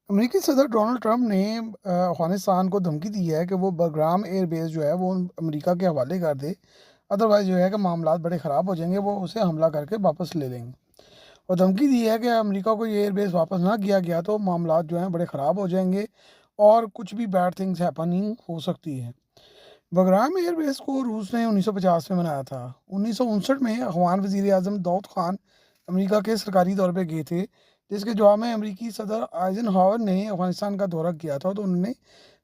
अमेरिकी सदर Donald Trump ने अफ़गानिस्तान को धमकी दी है कि वो बग्राम एयर बेस जो है वो अमेरिका के हवाले कर दे। अदरवाइज़ जो है कि मामलात बड़े ख़राब हो जाएंगे, वो उसे हमला करके वापस ले लेंगे। और धमकी दी है कि अमेरिका को ये एयर बेस वापस ना किया गया तो मामलात जो हैं बड़े ख़राब हो जाएंगे और कुछ भी बैड थिंग्स हैपनिंग हो सकती है। बग्राम एयर बेस को रूस ने 1950 में बनाया था। 1959 में अफगान वज़ीर आज़म दाऊद खान अमेरिका के सरकारी दौरे पे गए थे, जिसके जवाब में अमेरिकी सदर आइजनहावर ने अफगानिस्तान का दौरा किया था, तो उन्होंने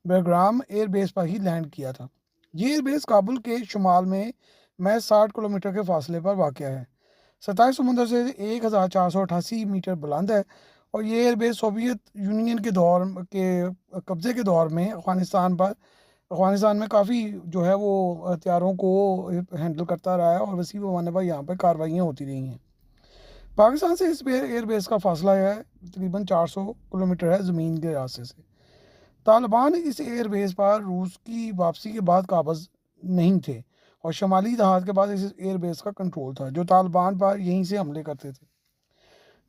बग्राम एयर बेस पर ही लैंड किया था। ये एयर बेस काबुल के शुमाल में महज 60 किलोमीटर के फासले पर वाक़ है। 27 समुंदर से 1488 मीटर बुलंद है और ये एयर बेस सोवियत यूनियन के दौर के कब्ज़े के दौर में अफ़गानिस्तान में काफ़ी जो है वो हथियारों को हैंडल करता रहा है और वसी पैमाने पर यहाँ पर कार्रवाइयाँ होती रही हैं। पाकिस्तान से इस एयर बेस का फासला है तकरीबन 400 किलोमीटर है ज़मीन के रास्ते से। तालिबान इस एयर बेस पर रूस की वापसी के बाद काबज़ नहीं थे और शमाली जहाज़ के बाद इस एयर बेस का कंट्रोल था, जो तालिबान पर यहीं से हमले करते थे।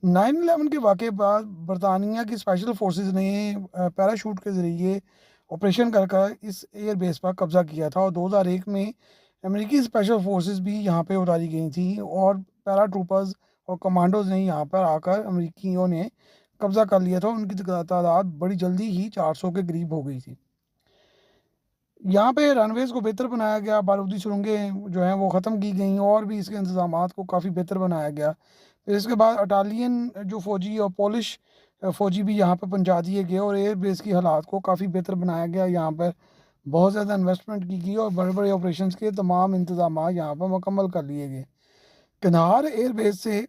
9/11 के वाक़े बाद बरतानिया की स्पेशल फोर्सेस ने पैराशूट के ज़रिए ऑपरेशन कर इस एयर बेस पर कब्ज़ा किया था और 2001 में अमेरिकी स्पेशल फोर्सेस भी यहाँ पे उतारी गई थी और पैरा ट्रूपर्स और कमांडोज ने यहाँ पर आकर अमेरिकियों ने कब्ज़ा कर लिया था। उनकी तादाद बड़ी जल्दी ही 400 के करीब हो गई थी। यहाँ पे रनवेज़ को बेहतर बनाया गया, बारूदी सुरंगें जो हैं वो ख़त्म की गई और भी इसके इंतज़ामात को काफ़ी बेहतर बनाया गया। फिर इसके बाद इटालियन जो फ़ौजी और पोलिश फ़ौजी भी यहाँ पे पहुँचा दिए गए और एयर बेस की हालात को काफ़ी बेहतर बनाया गया। यहाँ पर बहुत ज़्यादा इन्वेस्टमेंट की गई और बड़े-बड़े ऑपरेशंस के तमाम इंतज़ामात यहाँ पर मुकम्मल कर लिए गए। कँधार एयर बेस से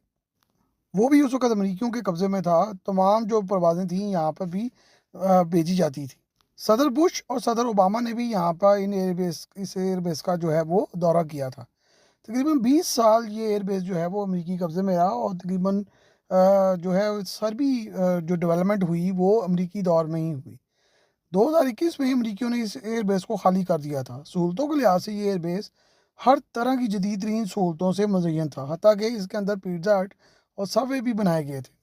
वो भी उस वक़्त अमरीकियों के कब्ज़े में था। तमाम जो परवाज़ें थीं यहाँ पर भी भेजी जाती थी। सदर बुश और सदर ओबामा ने भी यहाँ पर इस एयर बेस का जो है वो दौरा किया था। तकरीबन 20 साल ये एयर बेस जो है वो अमेरिकी कब्ज़े में रहा और तकरीबन जो है सारी जो डेवलपमेंट हुई वो अमेरिकी दौर में ही हुई। 2021 में अमरीकियों ने इस एयर बेस को खाली कर दिया था। सहूलतों के लिहाज से ये एयर बेस हर तरह की जदीद तरीन सहूलतों से मुज़य्यन था, हत्ता कि इसके अंदर पिज़्ज़ा हट और सबवे भी बनाए गए थे।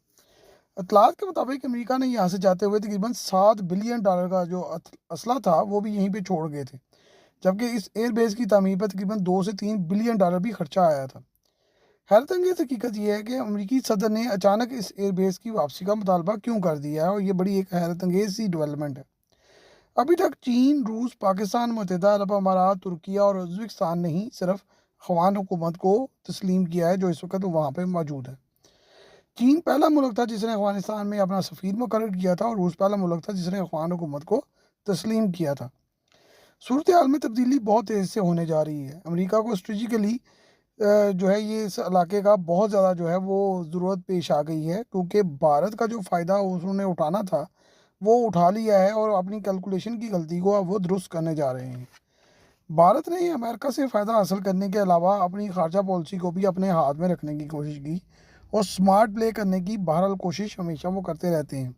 इत्तलात के मुताबिक अमेरिका ने यहाँ से जाते हुए तकरीबन $7 बिलियन का जो असला था वो भी यहीं पे छोड़ गए थे, जबकि इस एयर बेस की तामीर पर तकरीबन $2 से $3 बिलियन भी खर्चा आया था। हैरत अंगेज़ हकीकत यह है कि अमरीकी सदर ने अचानक इस एयर बेस की वापसी का मुतालबा क्यों कर दिया है और ये बड़ी एक हैरत अंगेज़ सी डेवलपमेंट है। अभी तक चीन, रूस, पाकिस्तान, मुत्तहिदा अरब अमारात, तुर्किया और उज़्बेकिस्तान ने ही सिर्फ अफ़गान हुकूमत को तस्लीम किया है, जो इस वक्त वहाँ पे मौजूद है। चीन पहला मुल्क था जिसने अफ़गानिस्तान में अपना सफ़ीर मुकर्रर किया था और रूस पहला मुल्क था जिसने अफ़गान हुकूमत को तस्लीम किया था। सूरत हाल में तब्दीली बहुत तेज़ी से होने जा रही है। अमेरिका को स्ट्रेटिजिकली जो है ये इस इलाके का बहुत ज़्यादा जो है वो ज़रूरत पेश आ गई है, क्योंकि भारत का जो फ़ायदा उन्होंने उठाना था वो उठा लिया है और अपनी कैलकुलेशन की गलती को अब वो दुरुस्त करने जा रहे हैं। भारत ने अमेरिका से फ़ायदा हासिल करने के अलावा अपनी खारजा पॉलिसी को भी अपने हाथ में रखने की कोशिश की और स्मार्ट प्ले करने की बहरहाल कोशिश हमेशा वो करते रहते हैं,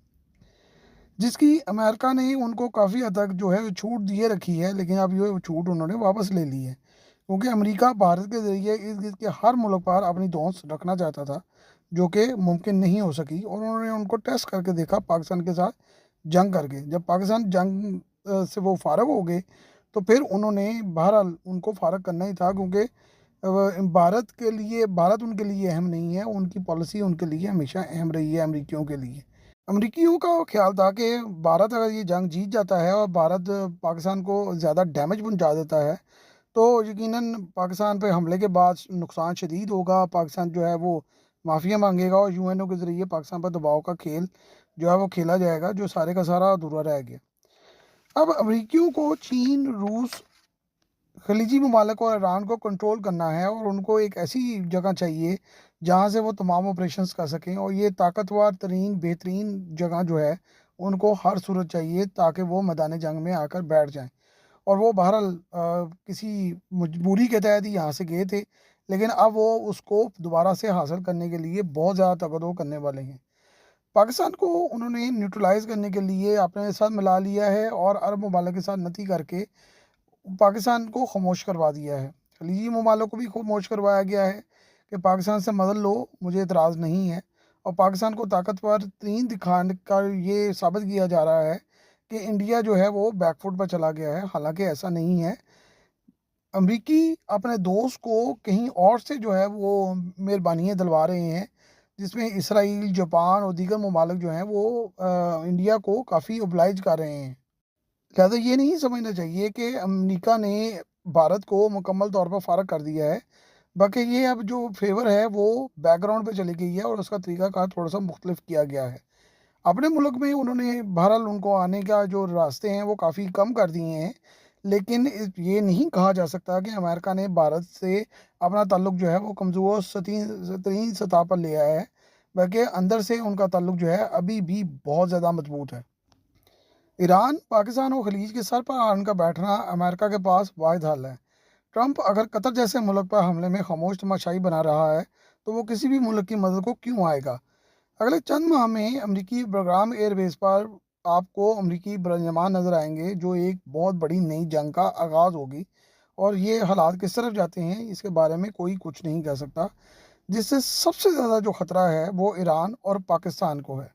जिसकी अमेरिका ने उनको काफ़ी हद तक जो है छूट दिए रखी है, लेकिन अब ये छूट उन्होंने वापस ले ली है, क्योंकि अमेरिका भारत के ज़रिए इर्द गिर्द के हर मुल्क पर अपनी धौंस रखना चाहता था, जो कि मुमकिन नहीं हो सकी और उन्होंने उनको टेस्ट करके देखा पाकिस्तान के साथ जंग करके। जब पाकिस्तान जंग से वो फारग हो गए तो फिर उन्होंने बहरहाल उनको फारग करना ही था, क्योंकि भारत उनके लिए अहम नहीं है, उनकी पॉलिसी उनके लिए हमेशा अहम रही है अमरीकियों के लिए। अमरीकियों का ख्याल था कि भारत अगर ये जंग जीत जाता है और भारत पाकिस्तान को ज़्यादा डैमेज पहुंचा देता है तो यकीनन पाकिस्तान पे हमले के बाद नुकसान शदीद होगा। पाकिस्तान जो है वो माफ़िया मांगेगा और यूएनओ के ज़रिए पाकिस्तान पर दबाव का खेल जो है वो खेला जाएगा, जो सारे का सारा अधूरा रह गया। अब अमरीकियों को चीन, रूस, खलीजी ममालिक और ईरान को कंट्रोल करना है और उनको एक ऐसी जगह चाहिए जहाँ से वो तमाम ऑपरेशंस कर सकें, और ये ताकतवर तरीन बेहतरीन जगह जो है उनको हर सूरत चाहिए ताकि वो मैदान जंग में आकर बैठ जाएं। और वो बहरहाल किसी मजबूरी के तहत ही यहाँ से गए थे, लेकिन अब वो उसको दोबारा से हासिल करने के लिए बहुत ज़्यादा तगड़ो करने वाले हैं। पाकिस्तान को उन्होंने न्यूट्रलाइज करने के लिए अपने साथ मिला लिया है और अरब ममालिक के साथ नती करके पाकिस्तान को खामोश करवा दिया है। खलीजी ममालिक को भी खामोश करवाया गया है कि पाकिस्तान से मदद लो, मुझे एतराज़ नहीं है, اور پاکستان کو طاقتور ترین دکھانے کا یہ ثابت کیا جا رہا ہے کہ انڈیا جو ہے وہ بیک فٹ پر چلا گیا ہے، حالانکہ ایسا نہیں ہے۔ امریکی اپنے دوست کو کہیں اور سے جو ہے وہ مہربانیاں دلوا رہے ہیں، جس میں اسرائیل، جاپان اور دیگر ممالک جو ہیں وہ انڈیا کو کافی اوبلائج کر رہے ہیں۔ لہٰذا یہ نہیں سمجھنا چاہیے کہ امریکہ نے بھارت کو مکمل طور پر فارغ کر دیا ہے، بلکہ یہ اب جو فیور ہے وہ بیک گراؤنڈ پہ چلی گئی ہے اور اس کا طریقہ کار تھوڑا سا مختلف کیا گیا ہے۔ اپنے ملک میں انہوں نے بہرحال ان کو آنے کا جو راستے ہیں وہ کافی کم کر دیے ہیں، لیکن یہ نہیں کہا جا سکتا کہ امریکہ نے بھارت سے اپنا تعلق جو ہے وہ کمزور ترین سطح پر لے آیا ہے، بلکہ اندر سے ان کا تعلق جو ہے ابھی بھی بہت زیادہ مضبوط ہے۔ ایران، پاکستان اور خلیج کے سر پر آن کا بیٹھنا امریکہ کے پاس واحد حل ہے۔ ٹرمپ اگر قطر جیسے ملک پر حملے میں خاموش تماشائی بنا رہا ہے تو وہ کسی بھی ملک کی مدد کو کیوں آئے گا؟ اگلے چند ماہ میں امریکی بگرام ایئر بیس پر آپ کو امریکی برانجمان نظر آئیں گے، جو ایک بہت بڑی نئی جنگ کا آغاز ہوگی، اور یہ حالات کس طرف جاتے ہیں اس کے بارے میں کوئی کچھ نہیں کہہ سکتا۔ جس سے سب سے زیادہ جو خطرہ ہے وہ ایران اور پاکستان کو ہے۔